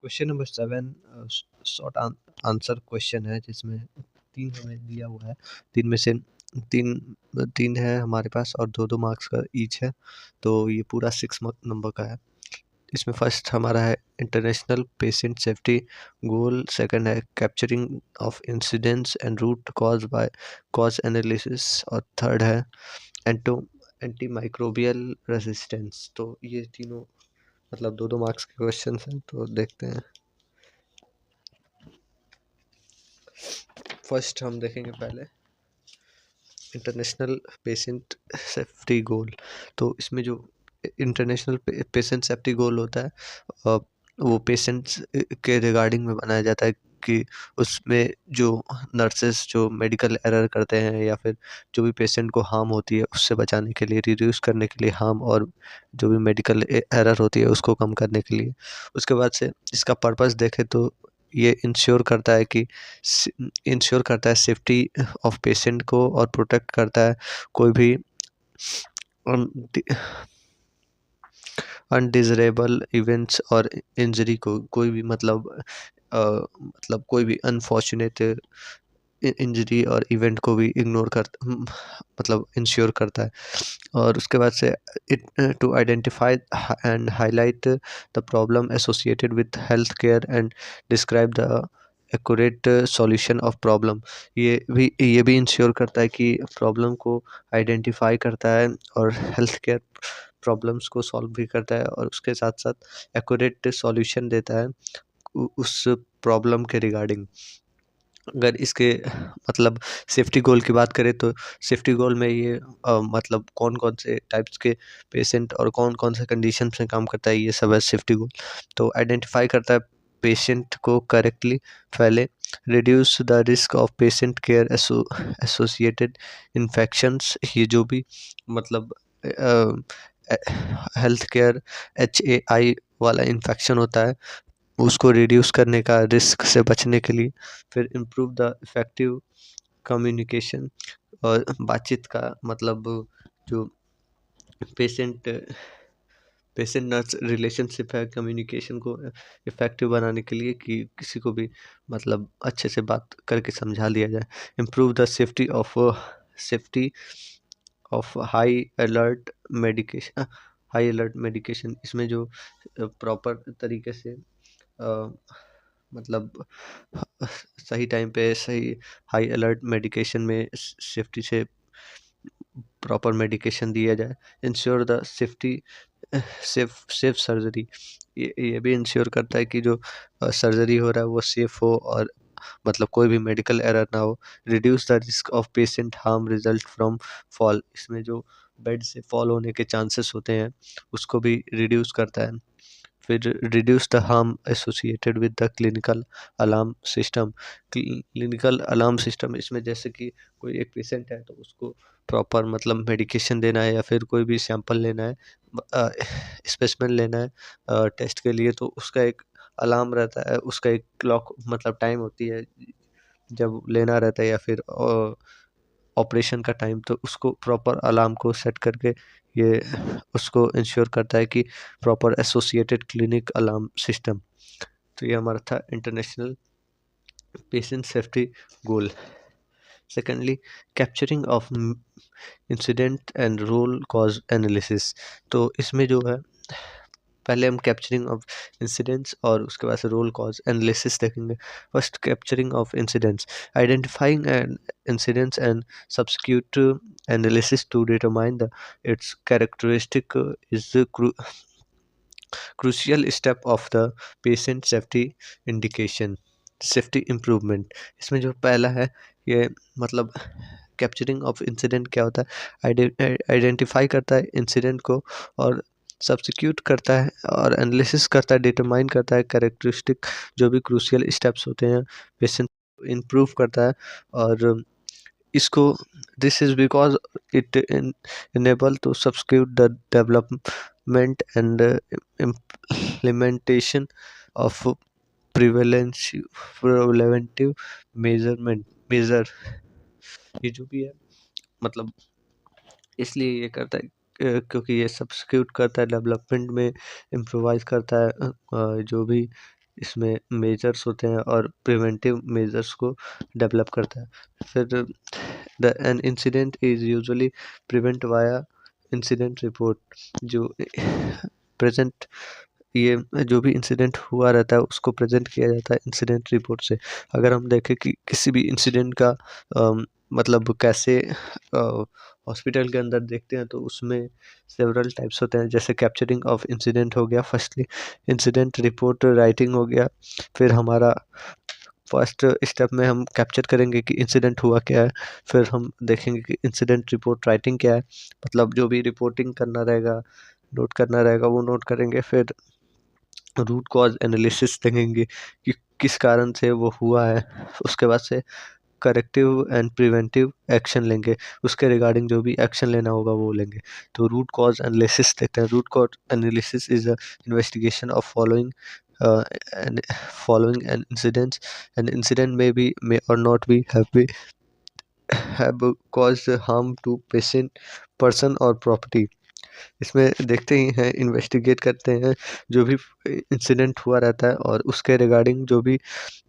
Question number 7 short answer question है जिसमें 3 हमें दिया हुआ है। 3 में से 3 3 है हमारे पास और 2-2 मार्क्स का ईच है। तो ये पूरा 6 नंबर का है। इसमें फर्स्ट हमारा है international patient safety goal, second है capturing of incidents and root cause analysis और थर्ड है एंटो एंटी माइक्रोबियल रेजिस्टेंस। तो ये तीनों मतलब 2-2 मार्क्स के क्वेश्चंस हैं, तो देखते हैं। फर्स्ट हम देखेंगे पहले इंटरनेशनल पेशेंट सेफ्टी गोल। तो इसमें जो इंटरनेशनल पेशेंट सेफ्टी गोल होता है वो पेशेंट्स के रिगार्डिंग में बनाया जाता है कि उसमें जो नर्सेस जो मेडिकल एरर करते हैं या फिर जो भी पेशेंट को हार्म होती है उससे बचाने के लिए, रिड्यूस करने के लिए हार्म, और जो भी मेडिकल एरर होती है उसको कम करने के लिए। उसके बाद से इसका पर्पस देखें तो ये इंश्योर करता है सेफ्टी ऑफ पेशेंट को और प्रोटेक्ट करता है कोई भी अनडिज़रेबल इवेंट्स और इंजरी को, कोई भी मतलब कोई भी अनफॉर्चुनेट इंजरी और इवेंट को भी इग्नोर कर मतलब इंश्योर करता है। और उसके बाद से it to identify and highlight the problem associated with health care and describe the accurate solution of problem. ये भी इंश्योर करता है कि प्रॉब्लम को आइडेंटिफाई करता है और हेल्थ केयर प्रॉब्लम्स को सॉल्व भी करता है और उसके साथ साथ एक्यूरेट सॉल्यूशन देता है उस प्रॉब्लम के रिगार्डिंग। अगर इसके मतलब सेफ्टी गोल की बात करें तो सेफ्टी गोल में ये मतलब कौन कौन से टाइप्स के पेशेंट और कौन कौन से कंडीशंस में काम करता है, ये सब है सेफ्टी गोल। तो आइडेंटिफाई करता है पेशेंट को करेक्टली फैले, reduce the risk of patient care associated infections. ये जो भी मतलब हेल्थ केयर HAI वाला इन्फेक्शन होता है उसको रिड्यूस करने का, रिस्क से बचने के लिए। फिर इम्प्रूव द इफ़ेक्टिव कम्युनिकेशन और बातचीत का मतलब जो पेशेंट पेशेंट नर्स रिलेशनशिप है, कम्युनिकेशन को इफ़ेक्टिव बनाने के लिए कि किसी को भी मतलब अच्छे से बात करके समझा दिया जाए। Improve the safety of high alert medication. इसमें जो प्रॉपर तरीके से मतलब सही टाइम पे सही हाई अलर्ट मेडिकेशन में सेफ्टी से प्रॉपर मेडिकेशन दिया जाए। Ensure the safe surgery. ये भी इंश्योर करता है कि जो सर्जरी हो रहा है वो सेफ हो और मतलब कोई भी मेडिकल एरर ना हो। Reduce the risk of patient harm result from fall. इसमें जो बेड से फॉल होने के चांसेस होते हैं उसको भी रिड्यूस करता है। फिर reduce the harm associated with the clinical alarm system. Clinical alarm system इसमें जैसे कि कोई एक पेशेंट है तो उसको प्रॉपर मतलब मेडिकेशन देना है या फिर कोई भी सैंपल लेना है, स्पेसिमेन लेना है टेस्ट के लिए, तो उसका एक अलार्म रहता है, उसका एक क्लॉक मतलब टाइम होती है जब लेना रहता है या फिर ऑपरेशन का टाइम, तो उसको प्रॉपर अलार्म को सेट करके ये उसको इंश्योर करता है कि proper associated clinic alarm system. तो ये हमारा था international patient safety goal. Secondly capturing of incident and role cause analysis. तो इसमें जो है पहले हम कैप्चरिंग ऑफ इंसिडेंट्स और उसके बाद से रोल कॉज एनालिसिस देखेंगे। First capturing of incidents, identifying an incidents and subsequent analysis to determine the its characteristic is crucial step of the patient safety indication safety improvement. इसमें जो पहला है ये मतलब कैप्चरिंग ऑफ इंसिडेंट क्या होता है, आइडेंटिफाई करता है इंसिडेंट को और सब्सिक्यूट करता है और एनालिसिस करता है, डिटरमाइन करता है कैरेक्टरिस्टिक जो भी क्रूशियल स्टेप्स होते हैं, पेशेंट इम्प्रूव करता है। और इसको this is because it enable to substitute the development and implementation of preventive measure। ये जो भी है मतलब इसलिए ये करता है क्योंकि ये सब्सिट्यूट करता है, डेवलपमेंट में इम्प्रोवाइज करता है जो भी इसमें मेजर्स होते हैं और प्रिवेंटिव मेजर्स को डेवलप करता है। फिर the an incident is usually prevent via incident report. जो प्रेजेंट ये जो भी इंसिडेंट हुआ रहता है उसको प्रेजेंट किया जाता है इंसिडेंट रिपोर्ट से। अगर हम देखें कि किसी भी इंसिडेंट का मतलब कैसे हॉस्पिटल के अंदर देखते हैं तो उसमें सेवरल टाइप्स होते हैं, जैसे कैप्चरिंग ऑफ इंसिडेंट हो गया फर्स्टली, इंसिडेंट रिपोर्ट राइटिंग हो गया। फिर हमारा फर्स्ट स्टेप में हम कैप्चर करेंगे कि इंसिडेंट हुआ क्या है, फिर हम देखेंगे कि इंसिडेंट रिपोर्ट राइटिंग क्या है, मतलब जो भी रिपोर्टिंग करना रहेगा, नोट करना रहेगा वो नोट करेंगे। फिर रूट कॉज एनालिसिस देखेंगे कि किस कारण से वो हुआ है। उसके बाद से करेक्टिव एंड प्रिवेंटिव एक्शन लेंगे, उसके रिगार्डिंग जो भी एक्शन लेना होगा वो लेंगे। तो रूट कॉज एनालिसिस देखते हैं। Root cause analysis is a investigation of following an incident may or not be have caused harm to person or property। इसमें देखते ही हैं, इन्वेस्टिगेट करते हैं जो भी इंसिडेंट हुआ रहता है और उसके रिगार्डिंग जो भी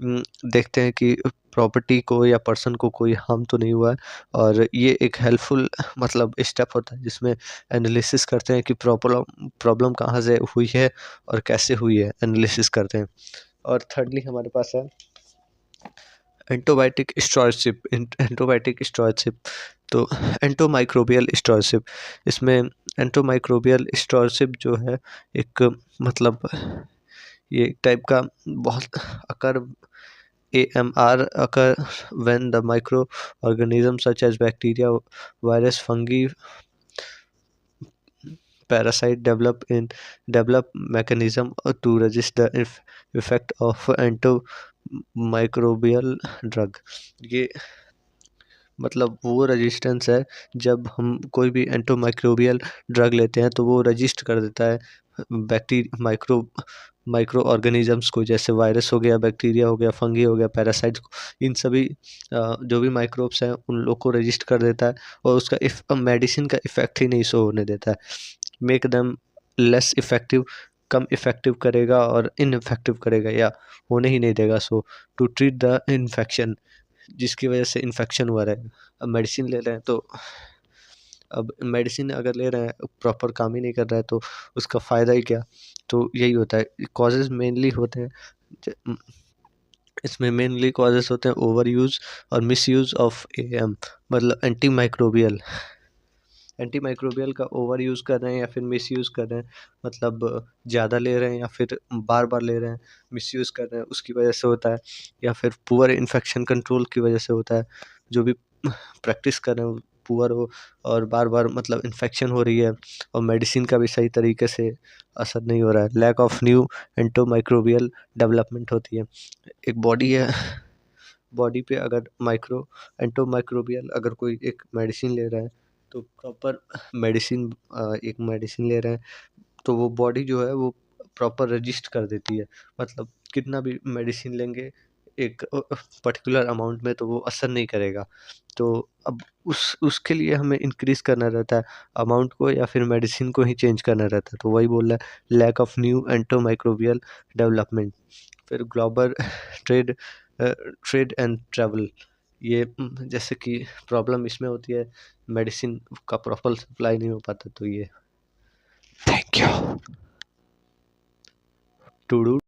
देखते हैं कि प्रॉपर्टी को या पर्सन को कोई हार्म तो नहीं हुआ है। और ये एक हेल्पफुल मतलब स्टेप होता है जिसमें एनालिसिस करते हैं कि प्रॉब्लम प्रॉब्लम कहाँ से हुई है और कैसे हुई है, एनालिसिस करते हैं। और थर्डली हमारे पास है एंटोबायोटिक स्टोरशिप। तो एंटोमाइक्रोबियल स्टोरशिप, इसमें एंटोमाइक्रोबियल स्टोरशिप जो है एक मतलब ये एक टाइप का बहुत अकर AMR occur when the microorganisms such as bacteria, virus, fungi, parasite develop mechanism to resist the effect of antimicrobial drug। ये मतलब वो रेजिस्टेंस है, जब हम कोई भी एंटोमाइक्रोबियल ड्रग लेते हैं तो वो रजिस्ट कर देता है माइक्रो ऑर्गेनिजम्स को, जैसे वायरस हो गया, बैक्टीरिया हो गया, फंगी हो गया, पैरासाइट्स को। इन सभी जो भी माइक्रोब्स हैं उन लोग को रजिस्ट कर देता है और उसका मेडिसिन का इफेक्ट ही नहीं शो होने देता है। मेक देम लेस इफेक्टिव, कम इफेक्टिव करेगा और इनइफेक्टिव करेगा या होने ही नहीं देगा। सो टू ट्रीट द इन्फेक्शन, जिसकी वजह से इन्फेक्शन हुआ रहे। अब मेडिसिन ले रहे हैं तो अब मेडिसिन अगर ले रहे हैं प्रॉपर काम ही नहीं कर रहा है तो उसका फ़ायदा ही क्या। तो यही होता है, कॉजेज़ मेनली होते हैं ज इसमें मेनली कॉजेज़ होते हैं ओवर यूज़ और मिसयूज़ ऑफ AM, मतलब एंटी माइक्रोबियल का ओवर यूज़ कर रहे हैं या फिर मिसयूज़ कर रहे हैं, मतलब ज़्यादा ले रहे हैं या फिर बार बार ले रहे हैं, मिसयूज़ कर रहे हैं उसकी वजह से होता है। या फिर पुअर इन्फेक्शन कंट्रोल की वजह से होता है, जो भी प्रैक्टिस कर रहे हैं पुअर हो और बार बार मतलब इन्फेक्शन हो रही है और मेडिसिन का भी सही तरीके से असर नहीं हो रहा है। लैक ऑफ न्यू एंटोमाइक्रोबियल डेवलपमेंट होती है। एक बॉडी है, बॉडी पे अगर एंटोमाइक्रोबियल अगर कोई एक मेडिसिन ले रहा है तो प्रॉपर मेडिसिन एक मेडिसिन ले रहे हैं तो वो बॉडी जो है वो प्रॉपर रजिस्ट कर देती है। मतलब कितना भी मेडिसिन लेंगे एक पर्टिकुलर अमाउंट में तो वो असर नहीं करेगा। तो अब उसके लिए हमें इंक्रीज करना रहता है अमाउंट को या फिर मेडिसिन को ही चेंज करना रहता है। तो वही बोल रहा है, लैक ऑफ न्यू एंटोमाइक्रोबियल डेवलपमेंट। फिर global trade trade and travel, ये जैसे कि प्रॉब्लम इसमें होती है, मेडिसिन का प्रॉपर सप्लाई नहीं हो पाता। तो ये थैंक यू टू डू